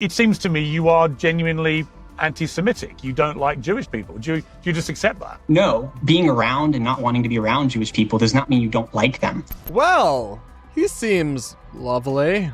It seems to me you are genuinely anti-Semitic. You don't like Jewish people. Do you just accept that? No, being around and not wanting to be around Jewish people does not mean you don't like them. Well, he seems lovely.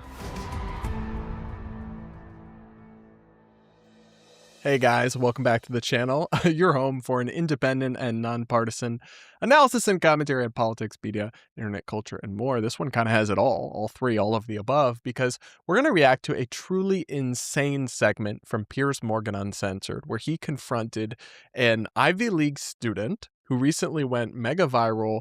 Hey guys, welcome back to the channel. Your home for an independent and nonpartisan analysis and commentary on politics, media, internet culture, and more. This one kind of has it all three, all of the above, because we're going to react to a truly insane segment from Piers Morgan Uncensored, where he confronted an Ivy League student who recently went mega viral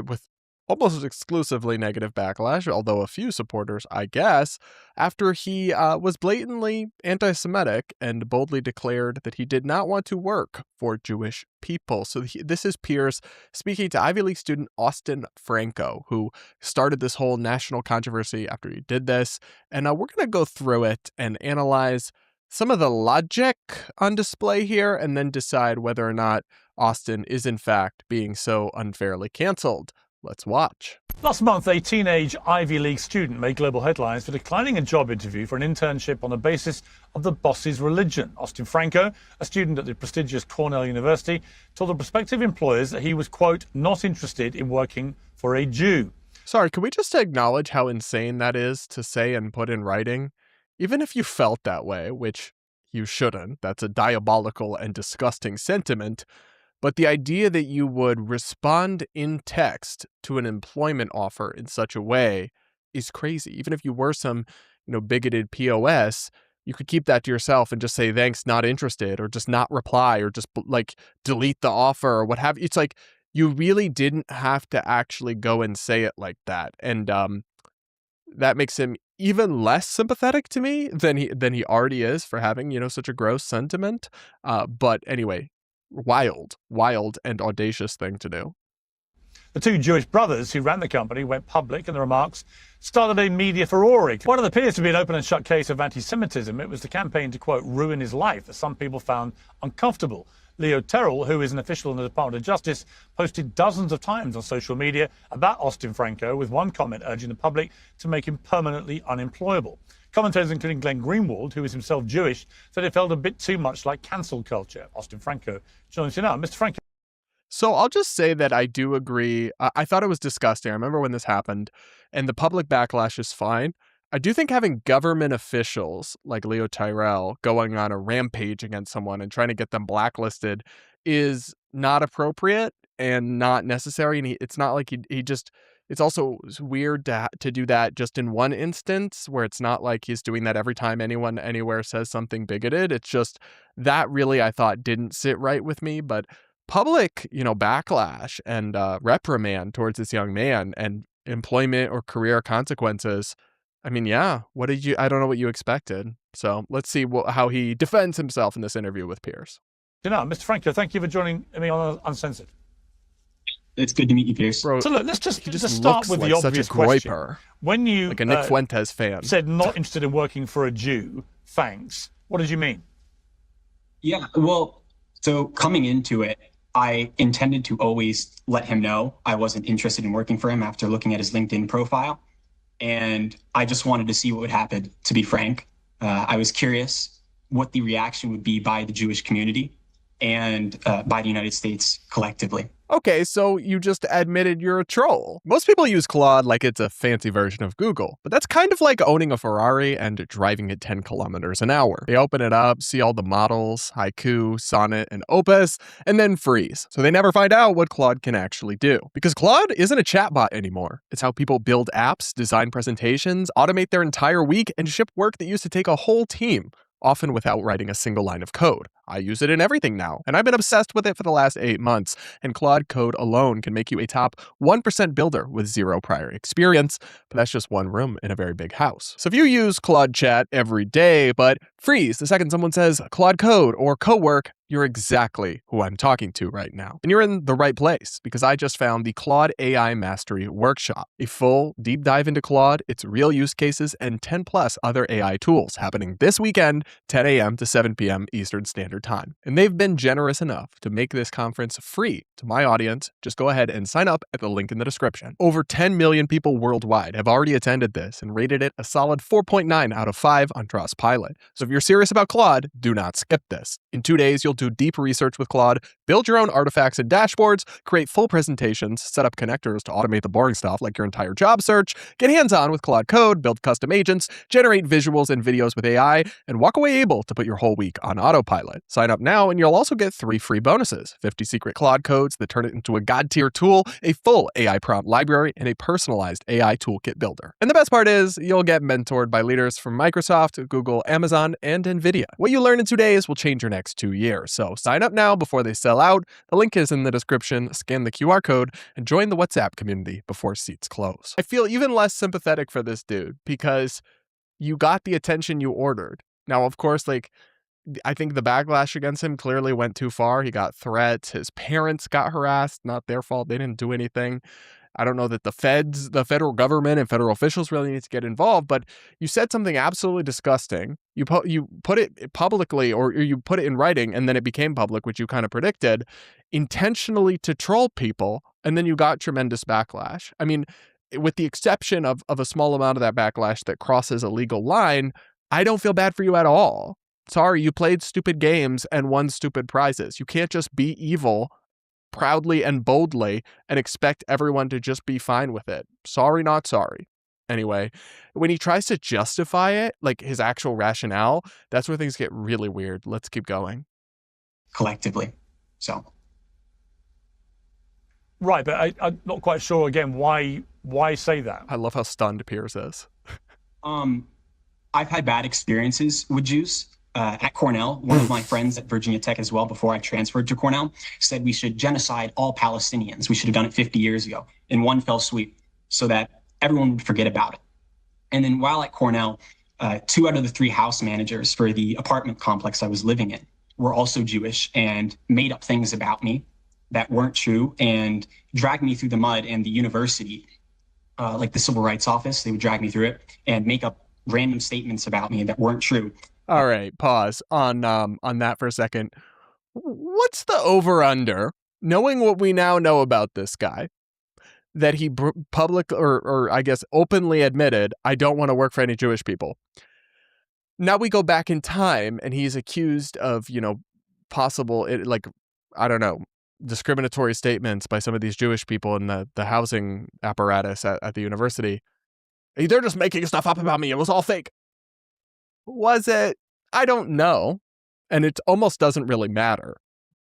with almost exclusively negative backlash, although a few supporters, I guess, after he was blatantly anti-Semitic and boldly declared that he did not want to work for Jewish people. So this is Piers speaking to Ivy League student Austin Franco, who started this whole national controversy after he did this. And we're going to go through it and analyze some of the logic on display here and then decide whether or not Austin is in fact being so unfairly canceled. Let's watch. Last month, a teenage Ivy League student made global headlines for declining a job interview for an internship on the basis of the boss's religion. Austin Franco, a student at the prestigious Cornell University, told the prospective employers that he was, quote, not interested in working for a Jew. Sorry, can we just acknowledge how insane that is to say and put in writing? Even if you felt that way, which you shouldn't, that's a diabolical and disgusting sentiment. But the idea that you would respond in text to an employment offer in such a way is crazy. Even if you were some, bigoted POS, you could keep that to yourself and just say, thanks, not interested, or just not reply, or just delete the offer or what have you. It's like you really didn't have to actually go and say it like that. And that makes him even less sympathetic to me than he already is for having, such a gross sentiment. But anyway, wild and audacious thing to do. The two Jewish brothers who ran the company went public, and the remarks started a media furore. What appears to be an open and shut case of anti-Semitism, it was the campaign to, quote, ruin his life that some people found uncomfortable. Leo Terrell, who is an official in the Department of Justice, posted dozens of times on social media about Austin Franco, with one comment urging the public to make him permanently unemployable. Commentators, including Glenn Greenwald, who is himself Jewish, said it felt a bit too much like cancel culture. Austin Franco joins you now. Mr. Franco. So I'll just say that I do agree. I thought it was disgusting. I remember when this happened, and the public backlash is fine. I do think having government officials like Leo Tyrell going on a rampage against someone and trying to get them blacklisted is not appropriate and not necessary. And it's not like he just... It's also weird to do that just in one instance, where it's not like he's doing that every time anyone anywhere says something bigoted. It's just that really, I thought, didn't sit right with me. But public, backlash and reprimand towards this young man and employment or career consequences. I mean, yeah, I don't know what you expected. So let's see how he defends himself in this interview with Piers. Mr. Franco, thank you for joining me on Uncensored. It's good to meet you, Piers. Bro, so look, let's just start with the obvious question. When you like a Nick Fuentes fan said not interested in working for a Jew, thanks. What did you mean? Yeah, well, so coming into it, I intended to always let him know I wasn't interested in working for him after looking at his LinkedIn profile. And I just wanted to see what would happen, to be frank. I was curious what the reaction would be by the Jewish community and by the United States collectively. Okay, so you just admitted you're a troll. Most people use Claude like it's a fancy version of Google, but that's kind of like owning a Ferrari and driving at 10 kilometers an hour. They open it up, see all the models, Haiku, Sonnet, and Opus, and then freeze. So they never find out what Claude can actually do. Because Claude isn't a chatbot anymore. It's how people build apps, design presentations, automate their entire week, and ship work that used to take a whole team, often without writing a single line of code. I use it in everything now, and I've been obsessed with it for the last 8 months, and Claude Code alone can make you a top 1% builder with zero prior experience, but that's just one room in a very big house. So if you use Claude Chat every day, but freeze the second someone says Claude Code or Cowork, you're exactly who I'm talking to right now. And you're in the right place, because I just found the Claude AI Mastery Workshop, a full deep dive into Claude, its real use cases, and 10 plus other AI tools happening this weekend, 10 a.m. to 7 p.m. Eastern Standard your time. And they've been generous enough to make this conference free to my audience. Just go ahead and sign up at the link in the description. Over 10 million people worldwide have already attended this and rated it a solid 4.9 out of 5 on Trustpilot. So if you're serious about Claude, do not skip this. In 2 days, you'll do deep research with Claude, build your own artifacts and dashboards, create full presentations, set up connectors to automate the boring stuff like your entire job search, get hands-on with Claude Code, build custom agents, generate visuals and videos with AI, and walk away able to put your whole week on autopilot. Sign up now and you'll also get 3 free bonuses: 50 secret Claude codes that turn it into a god-tier tool, a full AI prompt library, and a personalized AI toolkit builder. And the best part is you'll get mentored by leaders from Microsoft, Google, Amazon, and NVIDIA. What you learn in 2 days will change your next 2 years. So sign up now before they sell out. The link is in the description. Scan the QR code and join the WhatsApp community before seats close. I feel even less sympathetic for this dude because you got the attention you ordered. Now, of course, like, I think the backlash against him clearly went too far. He got threats. His parents got harassed. Not their fault. They didn't do anything. I don't know that the federal government and federal officials really need to get involved, but you said something absolutely disgusting. You put it publicly, or you put it in writing, and then it became public, which you kind of predicted, intentionally to troll people, and then you got tremendous backlash. I mean, with the exception of a small amount of that backlash that crosses a legal line, I don't feel bad for you at all. Sorry, you played stupid games and won stupid prizes. You can't just be evil proudly and boldly and expect everyone to just be fine with it. Sorry, not sorry. Anyway, when he tries to justify it, like his actual rationale, that's where things get really weird. Let's keep going. Collectively. So. Right, but I'm not quite sure, again, why say that? I love how stunned Piers is. I've had bad experiences with Jews. At Cornell, one of my friends at Virginia Tech as well, before I transferred to Cornell, said we should genocide all Palestinians. We should have done it 50 years ago in one fell sweep so that everyone would forget about it. And then while at Cornell, 2 out of the 3 house managers for the apartment complex I was living in were also Jewish and made up things about me that weren't true and dragged me through the mud. And the university, like the Civil Rights Office, they would drag me through it and make up random statements about me that weren't true. All right, pause on that for a second. What's the over-under, knowing what we now know about this guy, that he I guess openly admitted, I don't want to work for any Jewish people. Now we go back in time and he's accused of, possible, I don't know, discriminatory statements by some of these Jewish people in the housing apparatus at the university. They're just making stuff up about me. It was all fake. Was it? I don't know. And it almost doesn't really matter.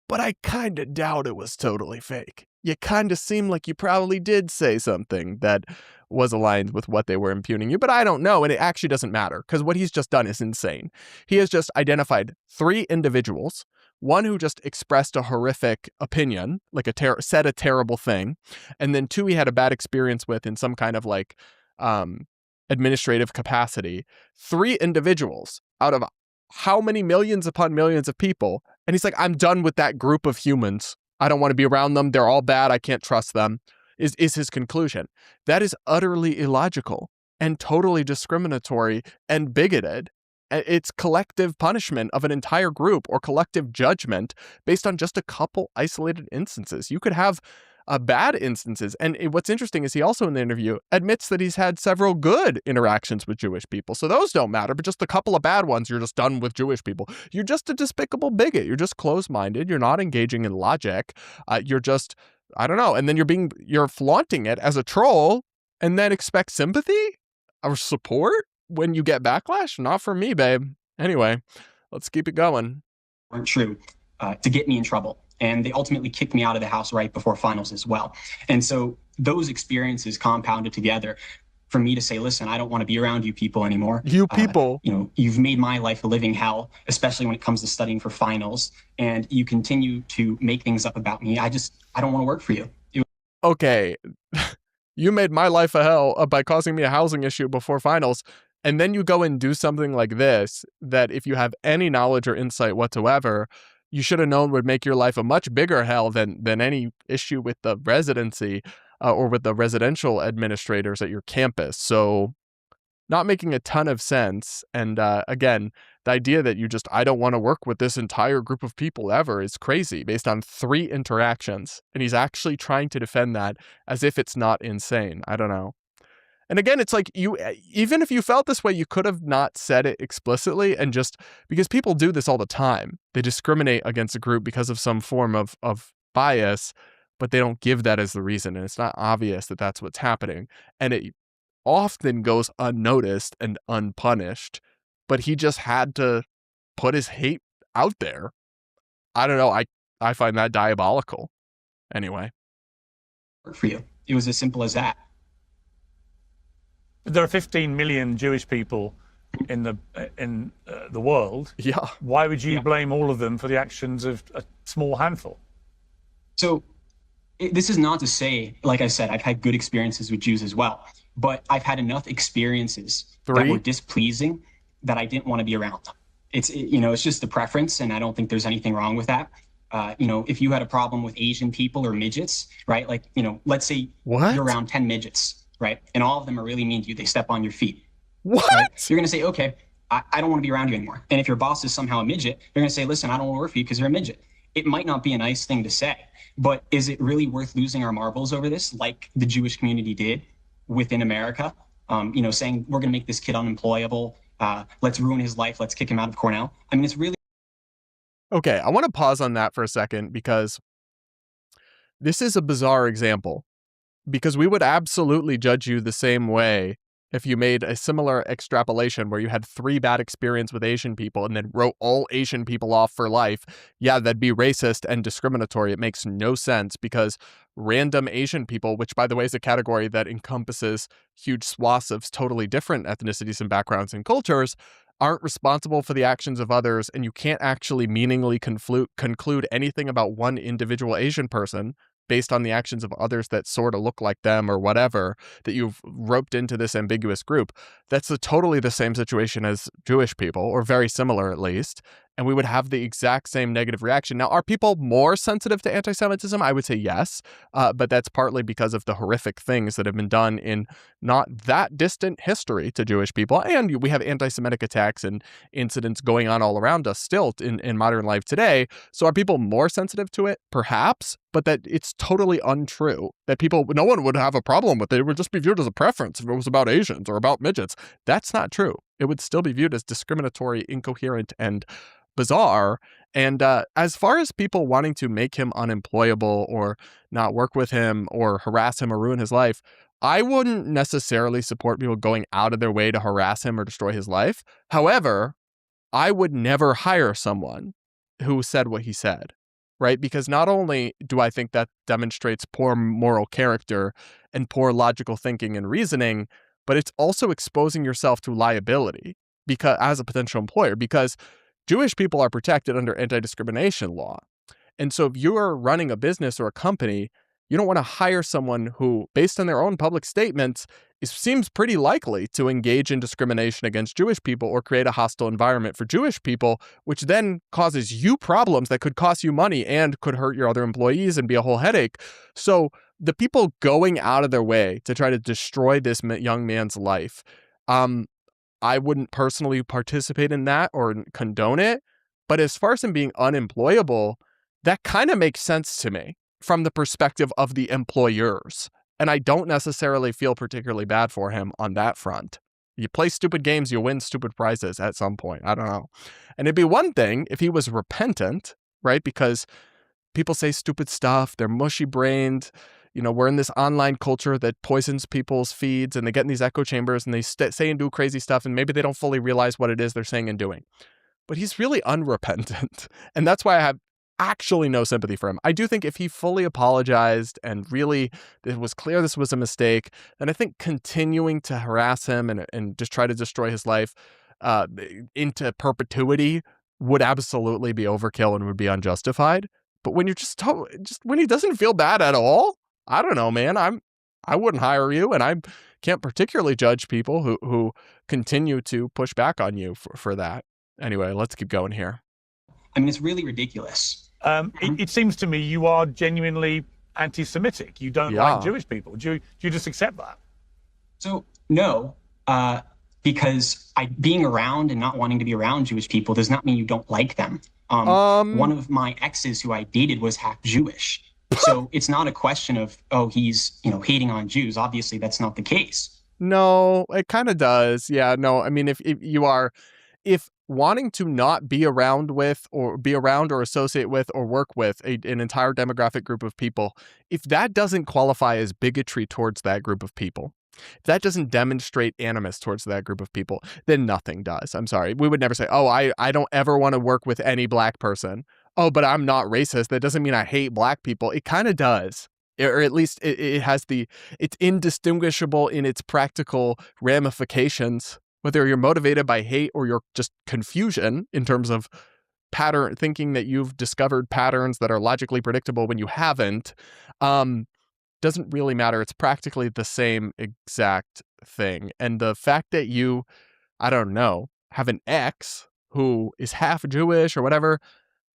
But I kind of doubt it was totally fake. You kind of seem like you probably did say something that was aligned with what they were impugning you, but I don't know. And it actually doesn't matter because what he's just done is insane. He has just identified 3 individuals, one who just expressed a horrific opinion, like said a terrible thing, and then 2 he had a bad experience with in some kind of administrative capacity. 3 individuals out of how many millions upon millions of people. And he's like, I'm done with that group of humans. I don't want to be around them. They're all bad. I can't trust them, is his conclusion. That is utterly illogical and totally discriminatory and bigoted. It's collective punishment of an entire group or collective judgment based on just a couple isolated instances. You could have bad instances. And what's interesting is he also in the interview admits that he's had several good interactions with Jewish people. So those don't matter, but just a couple of bad ones, you're just done with Jewish people. You're just a despicable bigot. You're just closed-minded. You're not engaging in logic. You're just, I don't know. And then you're flaunting it as a troll and then expect sympathy or support when you get backlash? Not for me, babe. Anyway, let's keep it going. Weren't true to get me in trouble. And they ultimately kicked me out of the house right before finals as well. And so those experiences compounded together for me to say, listen, I don't want to be around you people anymore. You people. You've made my life a living hell, especially when it comes to studying for finals. And you continue to make things up about me. I don't want to work for you. Okay. You made my life a hell by causing me a housing issue before finals. And then you go and do something like this, that if you have any knowledge or insight whatsoever, you should have known would make your life a much bigger hell than any issue with the residency or with the residential administrators at your campus. So not making a ton of sense. And again, The idea that I don't want to work with this entire group of people ever is crazy based on 3 interactions. And he's actually trying to defend that as if it's not insane. I don't know. And again, it's like even if you felt this way, you could have not said it explicitly, and just because people do this all the time, they discriminate against a group because of some form of bias, but they don't give that as the reason. And it's not obvious that that's what's happening. And it often goes unnoticed and unpunished, but he just had to put his hate out there. I don't know. I find that diabolical. Anyway. For you. It was as simple as that. There are 15 million Jewish people in the world. Yeah. Why would you blame all of them for the actions of a small handful? So this is not to say, like I said, I've had good experiences with Jews as well, but I've had enough experiences that were displeasing that I didn't want to be around them. It's just a preference, and I don't think there's anything wrong with that. If you had a problem with Asian people or midgets, right? Like, let's say you're around 10 midgets. Right. And all of them are really mean to you. They step on your feet. What? Right? You're going to say, okay, I don't want to be around you anymore. And if your boss is somehow a midget, you're going to say, listen, I don't want to work for you because you're a midget. It might not be a nice thing to say, but is it really worth losing our marbles over this, like the Jewish community did within America? Saying we're going to make this kid unemployable. Let's ruin his life. Let's kick him out of Cornell. I mean, it's really. Okay, I want to pause on that for a second because this is a bizarre example. Because we would absolutely judge you the same way if you made a similar extrapolation where you had 3 bad experiences with Asian people and then wrote all Asian people off for life. Yeah, that'd be racist and discriminatory. It makes no sense because random Asian people, which by the way is a category that encompasses huge swaths of totally different ethnicities and backgrounds and cultures, aren't responsible for the actions of others, and you can't actually meaningfully conclude anything about one individual Asian person based on the actions of others that sort of look like them or whatever, that you've roped into this ambiguous group. That's totally the same situation as Jewish people, or very similar at least, and we would have the exact same negative reaction. Now, are people more sensitive to anti-Semitism? I would say yes, but that's partly because of the horrific things that have been done in not that distant history to Jewish people, and we have anti-Semitic attacks and incidents going on all around us still in modern life today. So are people more sensitive to it? Perhaps, but that it's totally untrue. That no one would have a problem with it. It would just be viewed as a preference if it was about Asians or about midgets. That's not true. It would still be viewed as discriminatory, incoherent, and bizarre. And as far as people wanting to make him unemployable or not work with him or harass him or ruin his life, I wouldn't necessarily support people going out of their way to harass him or destroy his life. However, I would never hire someone who said what he said. Right? Because not only do I think that demonstrates poor moral character and poor logical thinking and reasoning, but it's also exposing yourself to liability as a potential employer, because Jewish people are protected under anti-discrimination law. And so if you are running a business or a company, you don't want to hire someone who, based on their own public statements, seems pretty likely to engage in discrimination against Jewish people or create a hostile environment for Jewish people, which then causes you problems that could cost you money and could hurt your other employees and be a whole headache. So the people going out of their way to try to destroy this young man's life, I wouldn't personally participate in that or condone it. But as far as him being unemployable, that kind of makes sense to me from the perspective of the employers. And I don't necessarily feel particularly bad for him on that front. You play stupid games, you win stupid prizes at some point. I don't know. And it'd be one thing if he was repentant, right? Because people say stupid stuff. They're mushy-brained. We're in this online culture that poisons people's feeds, and they get in these echo chambers and they say and do crazy stuff, and maybe they don't fully realize what it is they're saying and doing. But he's really unrepentant. And that's why I have actually no sympathy for him. I do think if he fully apologized and really it was clear this was a mistake, then I think continuing to harass him and just try to destroy his life into perpetuity would absolutely be overkill and would be unjustified. But when you're just when he doesn't feel bad at all, I don't know, man. I wouldn't hire you, and I can't particularly judge people who continue to push back on you for that. Anyway, let's keep going here. I mean, it's really ridiculous. It seems to me you are genuinely anti-Semitic. You don't like Jewish people. Do you just accept that? So, no. because being around and not wanting to be around Jewish people does not mean you don't like them. One of my exes who I dated was half Jewish. So it's not a question of, oh, he's, hating on Jews. Obviously, that's not the case. No, it kind of does. Yeah, no, I mean, if wanting to not be around with or be around or associate with or work with an entire demographic group of people, if that doesn't qualify as bigotry towards that group of people, if that doesn't demonstrate animus towards that group of people, then nothing does. I'm sorry. We would never say, oh, I don't ever want to work with any black person. Oh, but I'm not racist. That doesn't mean I hate black people. It kind of does. Or at least it has it's indistinguishable in its practical ramifications, whether you're motivated by hate or you're just confusion in terms of pattern thinking that you've discovered patterns that are logically predictable when you haven't. Doesn't really matter. It's practically the same exact thing. And the fact that you, I don't know, have an ex who is half Jewish or whatever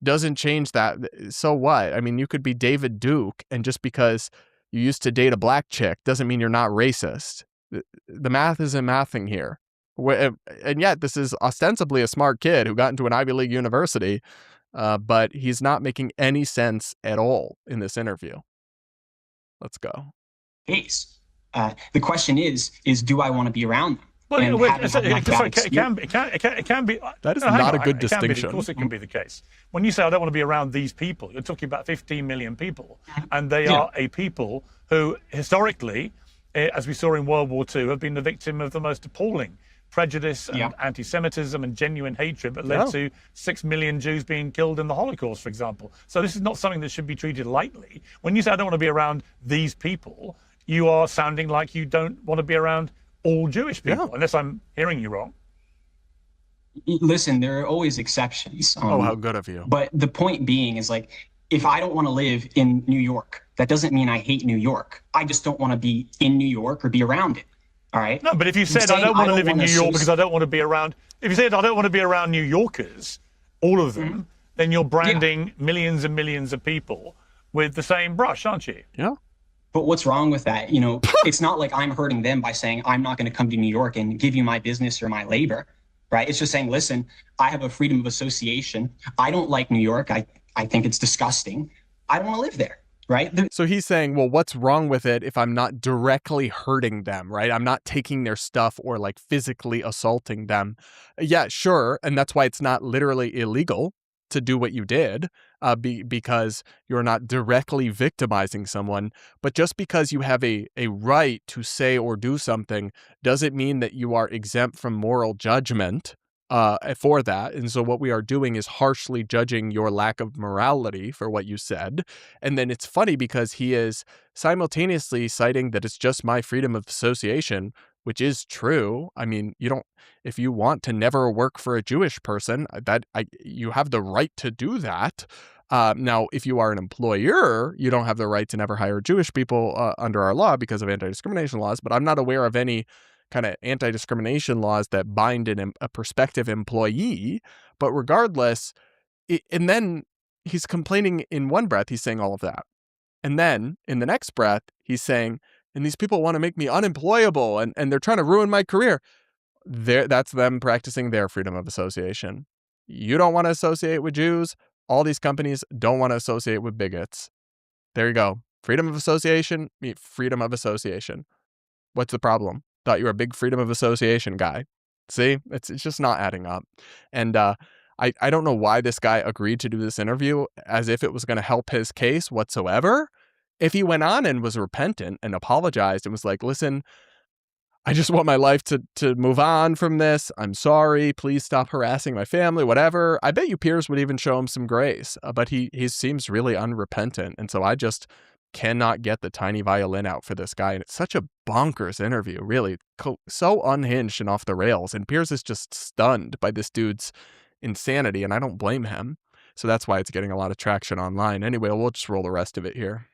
doesn't change that. So what? I mean, you could be David Duke, and just because you used to date a black chick doesn't mean you're not racist. The math isn't mathing here. And yet this is ostensibly a smart kid who got into an Ivy League university, but he's not making any sense at all in this interview. Let's go. Case. The question is do I want to be around them? Well, it can be. That is not a good distinction. Of course, it can be the case. When you say I don't want to be around these people, you're talking about 15 million people, and they are a people who, historically, as we saw in World War II, have been the victim of the most appalling prejudice and anti-Semitism and genuine hatred that led to 6 million Jews being killed in the Holocaust, for example. So this is not something that should be treated lightly. When you say I don't want to be around these people, you are sounding like you don't want to be around all Jewish people, unless I'm hearing you wrong. Listen, there are always exceptions. Oh, how good of you. But the point being is, like, if I don't want to live in New York, that doesn't mean I hate New York. I just don't want to be in New York or be around it. All right? No, but if you said I don't want to live in New York because I don't want to be around, if you said I don't want to be around New Yorkers, all of them, then you're branding millions and millions of people with the same brush, aren't you? Yeah. But what's wrong with that? It's not like I'm hurting them by saying I'm not going to come to New York and give you my business or my labor, right? It's just saying, listen, I have a freedom of association. I don't like New York. I think it's disgusting. I don't want to live there, right? So he's saying, well, what's wrong with it if I'm not directly hurting them, right? I'm not taking their stuff or like physically assaulting them. Yeah, sure. And that's why it's not literally illegal to do what you did, because you're not directly victimizing someone. But just because you have a right to say or do something doesn't mean that you are exempt from moral judgment for that. And so what we are doing is harshly judging your lack of morality for what you said. And then it's funny because he is simultaneously citing that it's just my freedom of association, which is true. I mean, if you want to never work for a Jewish person, you have the right to do that. Now, if you are an employer, you don't have the right to never hire Jewish people under our law because of anti-discrimination laws. But I'm not aware of any kind of anti-discrimination laws that bind a prospective employee. But regardless, and then he's complaining in one breath, he's saying all of that. And then in the next breath, he's saying, and these people want to make me unemployable and they're trying to ruin my career. That's them practicing their freedom of association. You don't want to associate with Jews. All these companies don't want to associate with bigots. There you go. Freedom of association, freedom of association. What's the problem? Thought you were a big freedom of association guy. See, it's just not adding up. And I don't know why this guy agreed to do this interview as if it was going to help his case whatsoever. If he went on and was repentant and apologized and was like, listen, I just want my life to move on from this. I'm sorry. Please stop harassing my family, whatever. I bet you Piers would even show him some grace. But he seems really unrepentant. And so I just cannot get the tiny violin out for this guy. And it's such a bonkers interview, really. So unhinged and off the rails. And Piers is just stunned by this dude's insanity. And I don't blame him. So that's why it's getting a lot of traction online. Anyway, we'll just roll the rest of it here.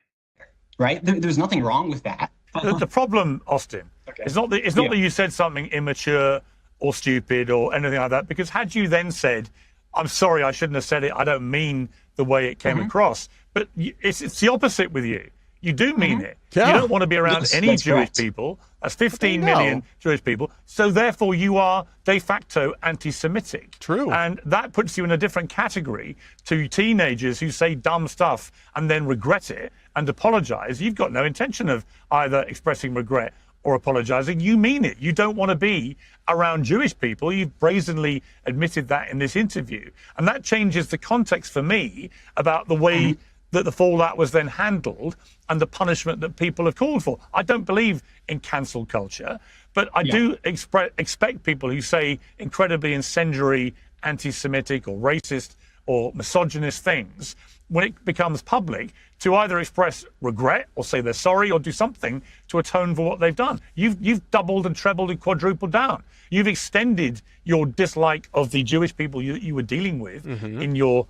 Right? There's nothing wrong with that. The problem, Austin, it's not that you said something immature or stupid or anything like that, because had you then said, I'm sorry, I shouldn't have said it, I don't mean the way it came across, but it's the opposite with you. You do mean it. Yeah. You don't want to be around any that's Jewish correct. people. That's 15 million Jewish people. So therefore you are de facto anti-Semitic. True. And that puts you in a different category to teenagers who say dumb stuff and then regret it and apologize. You've got no intention of either expressing regret or apologizing. You mean it. You don't want to be around Jewish people. You've brazenly admitted that in this interview. And that changes the context for me about the way that the fallout was then handled and the punishment that people have called for. I don't believe in cancel culture, but I do expect people who say incredibly incendiary, anti-Semitic or racist or misogynist things, when it becomes public, to either express regret or say they're sorry or do something to atone for what they've done. You've doubled and trebled and quadrupled down. You've extended your dislike of the Jewish people you were dealing with in your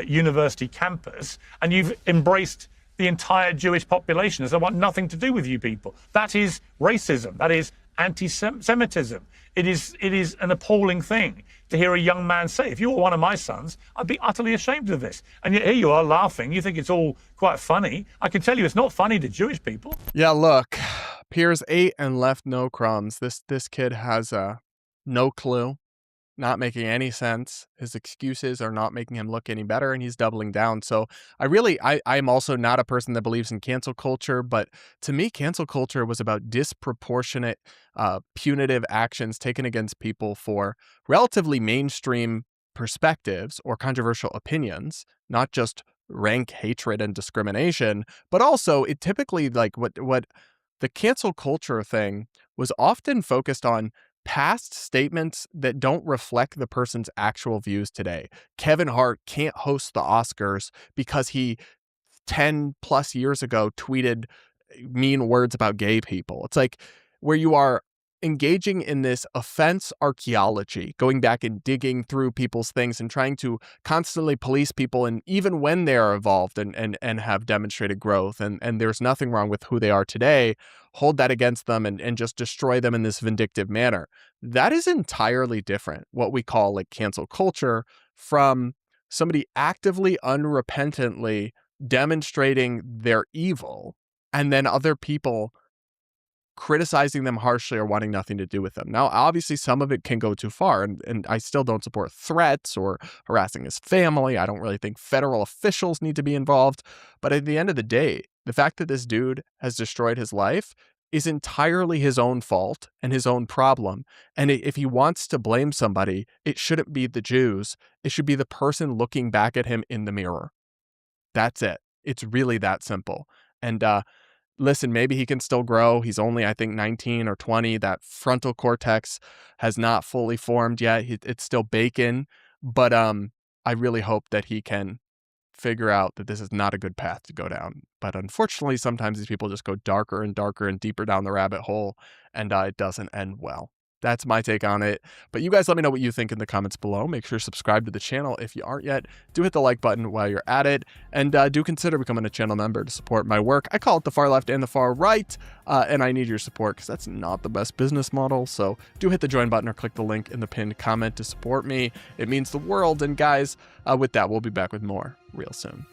university campus, and you've embraced the entire Jewish population as I want nothing to do with you people. That is racism. That is anti-Semitism. It is an appalling thing to hear a young man say. If you were one of my sons, I'd be utterly ashamed of this. And yet here you are laughing. You think it's all quite funny. I can tell you it's not funny to Jewish people. Yeah, look, Piers ate and left no crumbs. This kid has no clue. Not making any sense. His excuses are not making him look any better, and he's doubling down. So I'm also not a person that believes in cancel culture, but to me, cancel culture was about disproportionate, punitive actions taken against people for relatively mainstream perspectives or controversial opinions, not just rank hatred and discrimination, but also it typically, like what the cancel culture thing was often focused on past statements that don't reflect the person's actual views today. Kevin Hart can't host the Oscars because he 10 plus years ago tweeted mean words about gay people. It's like where you are engaging in this offense archaeology, going back and digging through people's things and trying to constantly police people, and even when they are evolved and have demonstrated growth and there's nothing wrong with who they are today, hold that against them and just destroy them in this vindictive manner. That is entirely different, what we call like cancel culture, from somebody actively, unrepentantly demonstrating their evil and then other people criticizing them harshly or wanting nothing to do with them. Now, obviously, some of it can go too far, and I still don't support threats or harassing his family. I don't really think federal officials need to be involved. But at the end of the day, the fact that this dude has destroyed his life is entirely his own fault and his own problem. And if he wants to blame somebody, it shouldn't be the Jews. It should be the person looking back at him in the mirror. That's it. It's really that simple. And listen, maybe he can still grow. He's only, I think, 19 or 20. That frontal cortex has not fully formed yet. It's still bacon. But I really hope that he can figure out that this is not a good path to go down. But unfortunately, sometimes these people just go darker and darker and deeper down the rabbit hole, and it doesn't end well. That's my take on it. But you guys let me know what you think in the comments below. Make sure to subscribe to the channel if you aren't yet. Do hit the like button while you're at it. And do consider becoming a channel member to support my work. I call it the far left and the far right. And I need your support because that's not the best business model. So do hit the join button or click the link in the pinned comment to support me. It means the world. And guys, with that, we'll be back with more real soon.